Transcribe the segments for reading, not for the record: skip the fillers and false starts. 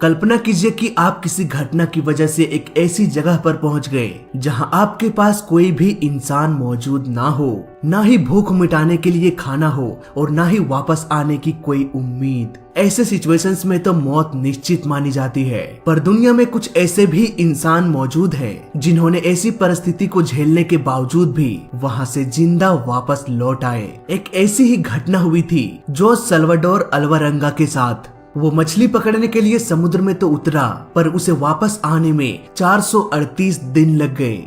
कल्पना कीजिए कि आप किसी घटना की वजह से एक ऐसी जगह पर पहुंच गए जहां आपके पास कोई भी इंसान मौजूद ना हो, ना ही भूख मिटाने के लिए खाना हो और ना ही वापस आने की कोई उम्मीद। ऐसे सिचुएशंस में तो मौत निश्चित मानी जाती है, पर दुनिया में कुछ ऐसे भी इंसान मौजूद हैं जिन्होंने ऐसी परिस्थिति को झेलने के बावजूद भी वहां से जिंदा वापस लौट आए। एक ऐसी ही घटना हुई थी जोस सल्वाडोर अल्वारेंगा के साथ। वो मछली पकड़ने के लिए समुद्र में तो उतरा, पर उसे वापस आने में 438 दिन लग गए।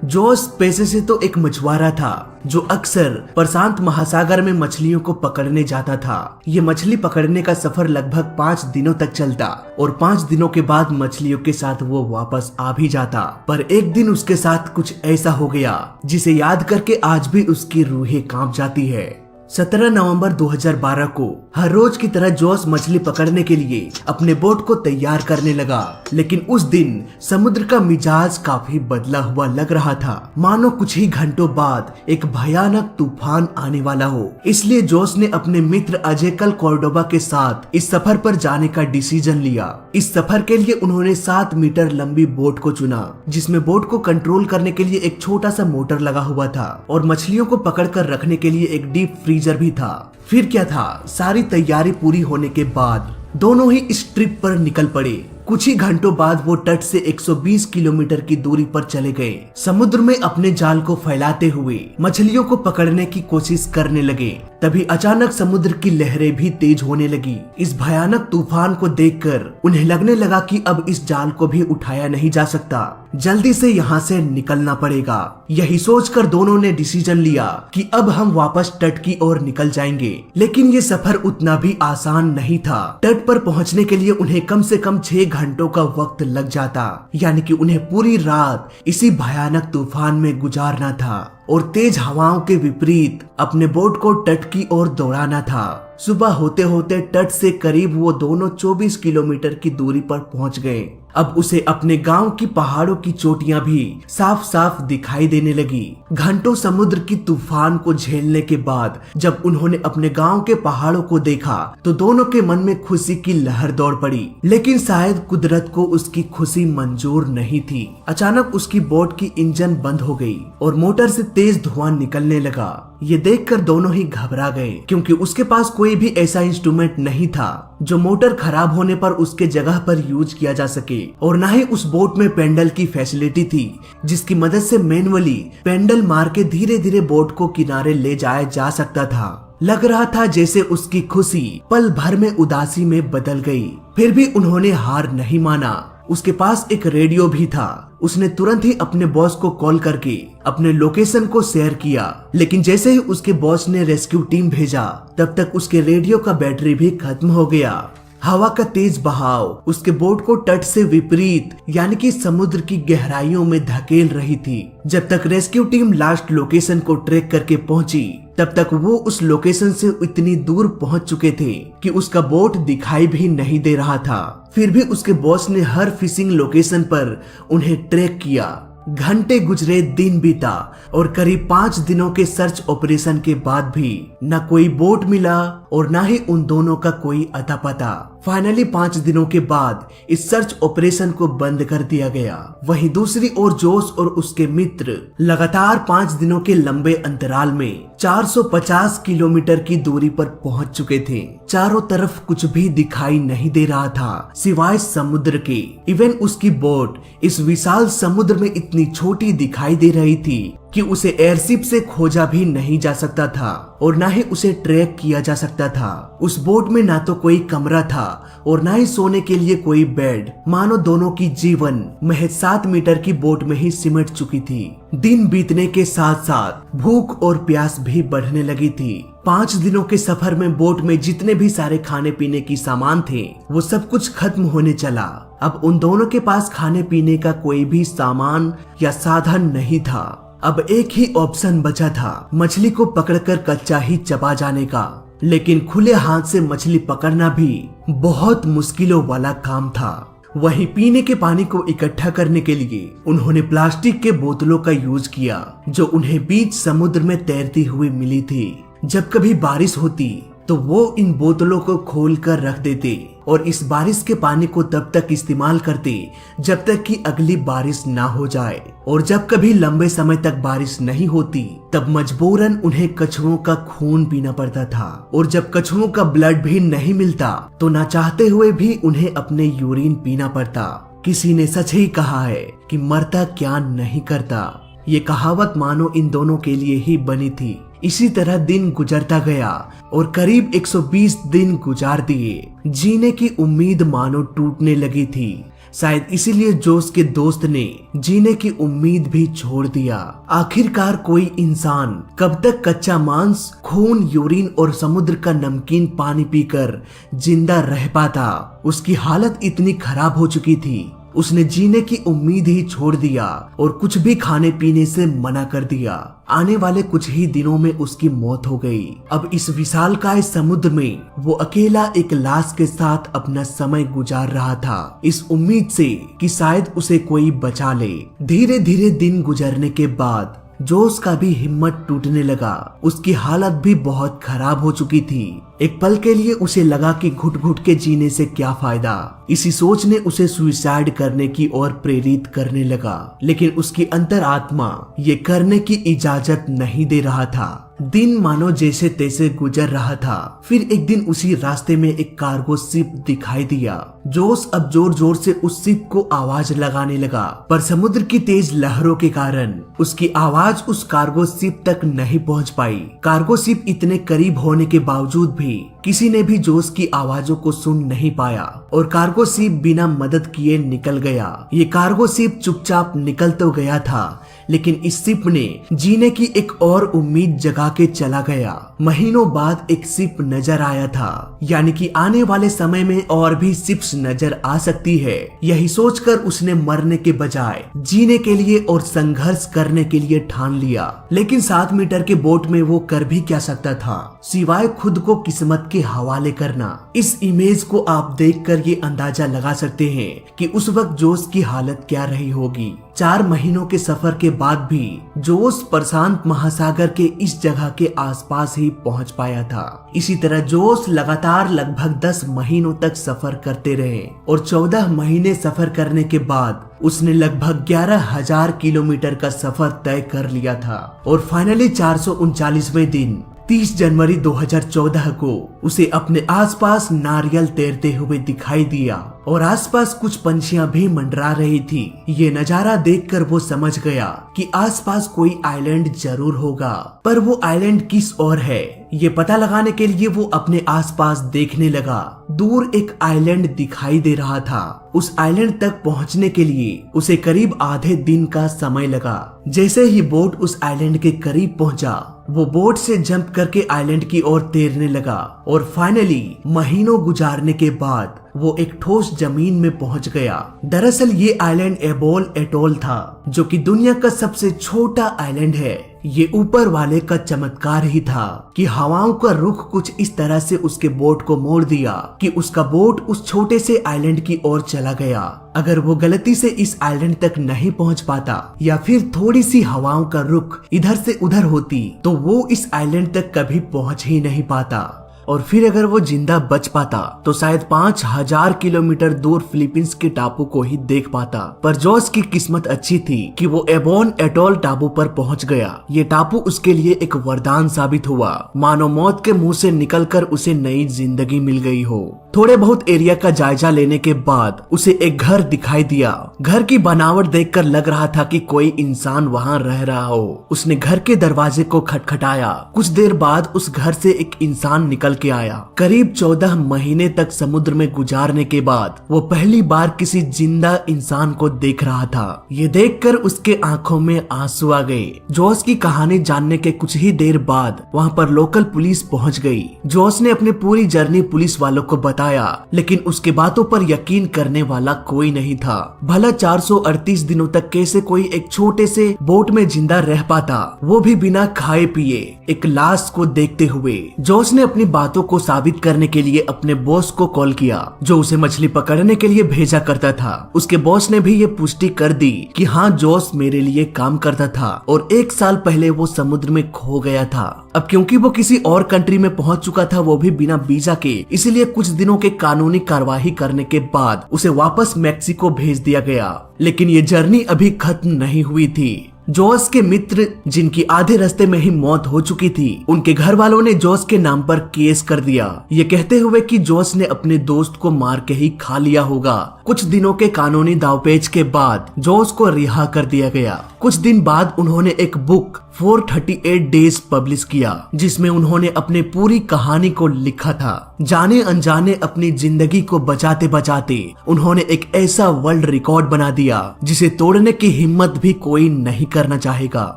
जोस पेशे से तो एक मछुआरा था जो अक्सर प्रशांत महासागर में मछलियों को पकड़ने जाता था। ये मछली पकड़ने का सफर लगभग 5 दिनों तक चलता और 5 दिनों के बाद मछलियों के साथ वो वापस आ भी जाता। पर एक दिन उसके साथ कुछ ऐसा हो गया जिसे याद करके आज भी उसकी रूहें कांप जाती है। 17 नवंबर 2012 को हर रोज की तरह जोस मछली पकड़ने के लिए अपने बोट को तैयार करने लगा, लेकिन उस दिन समुद्र का मिजाज काफी बदला हुआ लग रहा था, मानो कुछ ही घंटों बाद एक भयानक तूफान आने वाला हो। इसलिए जोस ने अपने मित्र अजेकल कॉर्डोबा के साथ इस सफर पर जाने का डिसीजन लिया। इस सफर के लिए उन्होंने 7 मीटर लंबी बोट को चुना, जिसमें बोट को कंट्रोल करने के लिए एक छोटा सा मोटर लगा हुआ था और मछलियों को पकड़ कर रखने के लिए एक डीप फ्रीजर भी था। फिर क्या था, सारी तैयारी पूरी होने के बाद दोनों ही इस ट्रिप पर निकल पड़े। कुछ ही घंटों बाद वो तट से 120 किलोमीटर की दूरी पर चले गए। समुद्र में अपने जाल को फैलाते हुए मछलियों को पकड़ने की कोशिश करने लगे। तभी अचानक समुद्र की लहरें भी तेज होने लगी। इस भयानक तूफान को देखकर उन्हें लगने लगा कि अब इस जाल को भी उठाया नहीं जा सकता, जल्दी से यहाँ से निकलना पड़ेगा। यही सोचकर दोनों ने डिसीजन लिया कि अब हम वापस तट की ओर निकल जाएंगे। लेकिन ये सफर उतना भी आसान नहीं था। तट पर पहुँचने के लिए उन्हें कम से कम 6 घंटों का वक्त लग जाता, यानी कि उन्हें पूरी रात इसी भयानक तूफान में गुजारना था और तेज हवाओं के विपरीत अपने बोट को तट की ओर दौड़ाना था। सुबह होते होते तट से करीब वो दोनों 24 किलोमीटर की दूरी पर पहुंच गए। अब उसे अपने गांव की पहाड़ों की चोटियां भी साफ साफ दिखाई देने लगी। घंटों समुद्र की तूफान को झेलने के बाद जब उन्होंने अपने गांव के पहाड़ों को देखा तो दोनों के मन में खुशी की लहर दौड़ पड़ी। लेकिन शायद कुदरत को उसकी खुशी मंजूर नहीं थी। अचानक उसकी बोट की इंजन बंद हो गई और मोटर से तेज धुआं निकलने लगा। ये देखकर दोनों ही घबरा गए, क्योंकि उसके पास कोई भी ऐसा इंस्ट्रूमेंट नहीं था जो मोटर खराब होने पर उसके जगह पर यूज किया जा सके, और न ही उस बोट में पेंडल की फैसिलिटी थी जिसकी मदद से मैनुअली पेंडल मार के धीरे धीरे बोट को किनारे ले जाया जा सकता था। लग रहा था जैसे उसकी खुशी पल भर में उदासी में बदल गई। फिर भी उन्होंने हार नहीं माना। उसके पास एक रेडियो भी था। उसने तुरंत ही अपने बॉस को कॉल करके अपने लोकेशन को शेयर किया, लेकिन जैसे ही उसके बॉस ने रेस्क्यू टीम भेजा तब तक उसके रेडियो का बैटरी भी खत्म हो गया। हवा का तेज बहाव उसके बोट को तट से विपरीत यानी कि समुद्र की गहराइयों में धकेल रही थी। जब तक रेस्क्यू टीम लास्ट लोकेशन को ट्रैक करके पहुंची तब तक वो उस लोकेशन से इतनी दूर पहुंच चुके थे कि उसका बोट दिखाई भी नहीं दे रहा था। फिर भी उसके बॉस ने हर फिशिंग लोकेशन पर उन्हें ट्रैक किया। घंटे गुजरे, दिन बीता और करीब 5 दिनों के सर्च ऑपरेशन के बाद भी न कोई बोट मिला और न ही उन दोनों का कोई अता पता। फाइनली 5 दिनों के बाद इस सर्च ऑपरेशन को बंद कर दिया गया। वहीं दूसरी ओर जोस और उसके मित्र लगातार 5 दिनों के लंबे अंतराल में 450 किलोमीटर की दूरी पर पहुंच चुके थे। चारों तरफ कुछ भी दिखाई नहीं दे रहा था सिवाय समुद्र के। इवन उसकी बोट इस विशाल समुद्र में इतनी छोटी दिखाई दे रही थी कि उसे एयरशिप से खोजा भी नहीं जा सकता था और ना ही उसे ट्रैक किया जा सकता था। उस बोट में ना तो कोई कमरा था और ना ही सोने के लिए कोई बेड। मानो दोनों की जीवन महज 7 मीटर की बोट में ही सिमट चुकी थी। दिन बीतने के साथ साथ भूख और प्यास भी बढ़ने लगी थी। 5 दिनों के सफर में बोट में जितने भी सारे खाने पीने की सामान थे वो सब कुछ खत्म होने चला। अब उन दोनों के पास खाने पीने का कोई भी सामान या साधन नहीं था। अब एक ही ऑप्शन बचा था, मछली को पकड़कर कच्चा ही चबा जाने का। लेकिन खुले हाथ से मछली पकड़ना भी बहुत मुश्किलों वाला काम था। वहीं पीने के पानी को इकट्ठा करने के लिए उन्होंने प्लास्टिक के बोतलों का यूज किया जो उन्हें बीच समुद्र में तैरती हुई मिली थी। जब कभी बारिश होती तो वो इन बोतलों को खोल कर रख देते और इस बारिश के पानी को तब तक इस्तेमाल करते जब तक कि अगली बारिश ना हो जाए। और जब कभी लंबे समय तक बारिश नहीं होती तब मजबूरन उन्हें कछुओं का खून पीना पड़ता था। और जब कछुओं का ब्लड भी नहीं मिलता तो ना चाहते हुए भी उन्हें अपने यूरिन पीना पड़ता। किसी ने सच ही कहा है कि मरता क्या नहीं करता। ये कहावत मानो इन दोनों के लिए ही बनी थी। इसी तरह दिन गुजरता गया और करीब 120 दिन गुजार दिए। जीने की उम्मीद मानो टूटने लगी थी। शायद इसीलिए जोस के दोस्त ने जीने की उम्मीद भी छोड़ दिया। आखिरकार कोई इंसान कब तक कच्चा मांस, खून, यूरिन और समुद्र का नमकीन पानी पीकर जिंदा रह पाता। उसकी हालत इतनी खराब हो चुकी थी, उसने जीने की उम्मीद ही छोड़ दिया और कुछ भी खाने पीने से मना कर दिया। आने वाले कुछ ही दिनों में उसकी मौत हो गई। अब इस विशालकाय समुद्र में वो अकेला एक लाश के साथ अपना समय गुजार रहा था, इस उम्मीद से कि शायद उसे कोई बचा ले। धीरे धीरे दिन गुजरने के बाद जोस का भी हिम्मत टूटने लगा। उसकी हालत भी बहुत खराब हो चुकी थी। एक पल के लिए उसे लगा कि घुट घुट के जीने से क्या फायदा। इसी सोच ने उसे सुसाइड करने की ओर प्रेरित करने लगा, लेकिन उसकी अंतरात्मा ये करने की इजाजत नहीं दे रहा था। दिन मानो जैसे तैसे गुजर रहा था। फिर एक दिन उसी रास्ते में एक कार्गो शिप दिखाई दिया। जोस अब जोर जोर से उस शिप को आवाज लगाने लगा, पर समुद्र की तेज लहरों के कारण उसकी आवाज उस कार्गो शिप तक नहीं पहुंच पाई। कार्गो शिप इतने करीब होने के बावजूद भी किसी ने भी जोस की आवाजों को सुन नहीं पाया और कार्गो शिप बिना मदद किए निकल गया। ये कार्गो शिप चुपचाप निकल तो गया था, लेकिन इस शिप ने जीने की एक और उम्मीद जगा के चला गया। महीनों बाद एक शिप नजर आया था, यानी कि आने वाले समय में और भी शिप्स नजर आ सकती है। यही सोचकर उसने मरने के बजाय जीने के लिए और संघर्ष करने के लिए ठान लिया। लेकिन 7 मीटर के बोट में वो कर भी क्या सकता था सिवाय खुद को किस्मत के हवाले करना। इस इमेज को आप देखकर ये अंदाजा लगा सकते हैं कि उस वक्त जोस की हालत क्या रही होगी। 4 महीनों के सफर के बाद भी जोस प्रशांत महासागर के इस जगह के आसपास ही पहुंच पाया था। इसी तरह जोस लगातार लगभग 10 महीनों तक सफर करते रहे और 14 महीने सफर करने के बाद उसने लगभग 11,000 किलोमीटर का सफर तय कर लिया था। और फाइनली 439वें दिन 30 जनवरी 2014 को उसे अपने आसपास नारियल तैरते हुए दिखाई दिया और आसपास कुछ पंछियां भी मंडरा रही थी। ये नजारा देखकर वो समझ गया कि आसपास कोई आइलैंड जरूर होगा, पर वो आइलैंड किस ओर है ये पता लगाने के लिए वो अपने आसपास देखने लगा। दूर एक आइलैंड दिखाई दे रहा था। उस आइलैंड तक पहुंचने के लिए उसे करीब आधे दिन का समय लगा। जैसे ही बोट उस आइलैंड के करीब पहुंचा, वो बोट से जंप करके आइलैंड की ओर तैरने लगा और फाइनली महीनों गुजारने के बाद वो एक ठोस जमीन में पहुंच गया। दरअसल ये आइलैंड एबोल एटोल था, जो कि दुनिया का सबसे छोटा आइलैंड है। ये ऊपर वाले का चमत्कार ही था कि हवाओं का रुख कुछ इस तरह से उसके बोट को मोड़ दिया कि उसका बोट उस छोटे से आइलैंड की ओर चला गया। अगर वो गलती से इस आइलैंड तक नहीं पहुंच पाता या फिर थोड़ी सी हवाओं का रुख इधर से उधर होती तो वो इस आइलैंड तक कभी पहुंच ही नहीं पाता। और फिर अगर वो जिंदा बच पाता तो शायद 5000 किलोमीटर दूर फिलीपींस के टापू को ही देख पाता। पर जोस की किस्मत अच्छी थी कि वो एबोन एटोल टापू पर पहुंच गया। ये टापू उसके लिए एक वरदान साबित हुआ, मानो मौत के मुंह से निकलकर उसे नई जिंदगी मिल गई हो। थोड़े बहुत एरिया का जायजा लेने के बाद उसे एक घर दिखाई दिया। घर की बनावट देखकर लग रहा था कि कोई इंसान वहाँ रह रहा हो। उसने घर के दरवाजे को खटखटाया। कुछ देर बाद उस घर से एक इंसान निकल के आया। करीब 14 महीने तक समुद्र में गुजारने के बाद वो पहली बार किसी जिंदा इंसान को देख रहा था। ये देखकर उसके आंखों में आंसू आ गए। जोस की कहानी जानने के कुछ ही देर बाद वहाँ पर लोकल पुलिस पहुँच गई। जोस ने अपनी पूरी जर्नी पुलिस वालों को बताया, लेकिन उसके बातों पर यकीन करने वाला कोई नहीं था। भला 438 दिनों तक कैसे कोई एक छोटे से बोट में जिंदा रह पाता, वो भी बिना खाए पिए एक लाश को देखते हुए। जोस ने अपनी बात बातों को साबित करने के लिए अपने बॉस को कॉल किया, जो उसे मछली पकड़ने के लिए भेजा करता था। उसके बॉस ने भी ये पुष्टि कर दी कि हाँ, जोस मेरे लिए काम करता था और 1 साल पहले वो समुद्र में खो गया था। अब क्योंकि वो किसी और कंट्री में पहुंच चुका था, वो भी बिना वीजा के, इसीलिए कुछ दिनों के कानूनी कार्यवाही करने के बाद उसे वापस मैक्सिको भेज दिया गया। लेकिन ये जर्नी अभी खत्म नहीं हुई थी। जोस के मित्र, जिनकी आधे रास्ते में ही मौत हो चुकी थी, उनके घर वालों ने जोस के नाम पर केस कर दिया, ये कहते हुए कि जोस ने अपने दोस्त को मार के ही खा लिया होगा। कुछ दिनों के कानूनी दावपेच के बाद जोस को रिहा कर दिया गया। कुछ दिन बाद उन्होंने एक बुक 438 डेज पब्लिश किया, जिसमें उन्होंने अपनी पूरी कहानी को लिखा था। जाने अनजाने अपनी जिंदगी को बचाते बचाते उन्होंने एक ऐसा वर्ल्ड रिकॉर्ड बना दिया जिसे तोड़ने की हिम्मत भी कोई नहीं करना चाहेगा।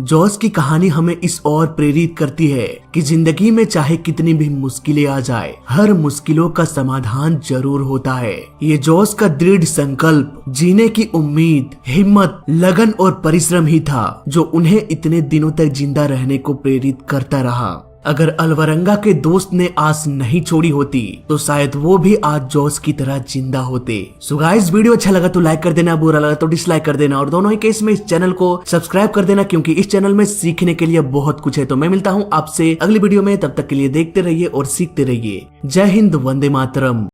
जोस की कहानी हमें इस ओर प्रेरित करती है कि जिंदगी में चाहे कितनी भी मुश्किलें आ जाए, हर मुश्किलों का समाधान जरूर होता है। ये जोस का दृढ़ संकल्प, जीने की उम्मीद, हिम्मत, लगन और परिश्रम ही था जो उन्हें इतने दिनों तक जिंदा रहने को प्रेरित करता रहा। अगर अलवरंगा के दोस्त ने आस नहीं छोड़ी होती तो शायद वो भी आज जोस की तरह जिंदा होते। सो गाइस, वीडियो अच्छा लगा तो लाइक कर देना, बुरा लगा तो डिसलाइक कर देना, और दोनों ही केस में इस चैनल को सब्सक्राइब कर देना, क्योंकि इस चैनल में सीखने के लिए बहुत कुछ है। तो मैं मिलता हूँ आपसे अगली वीडियो में, तब तक के लिए देखते रहिए और सीखते रहिए। जय हिंद, वंदे मातरम।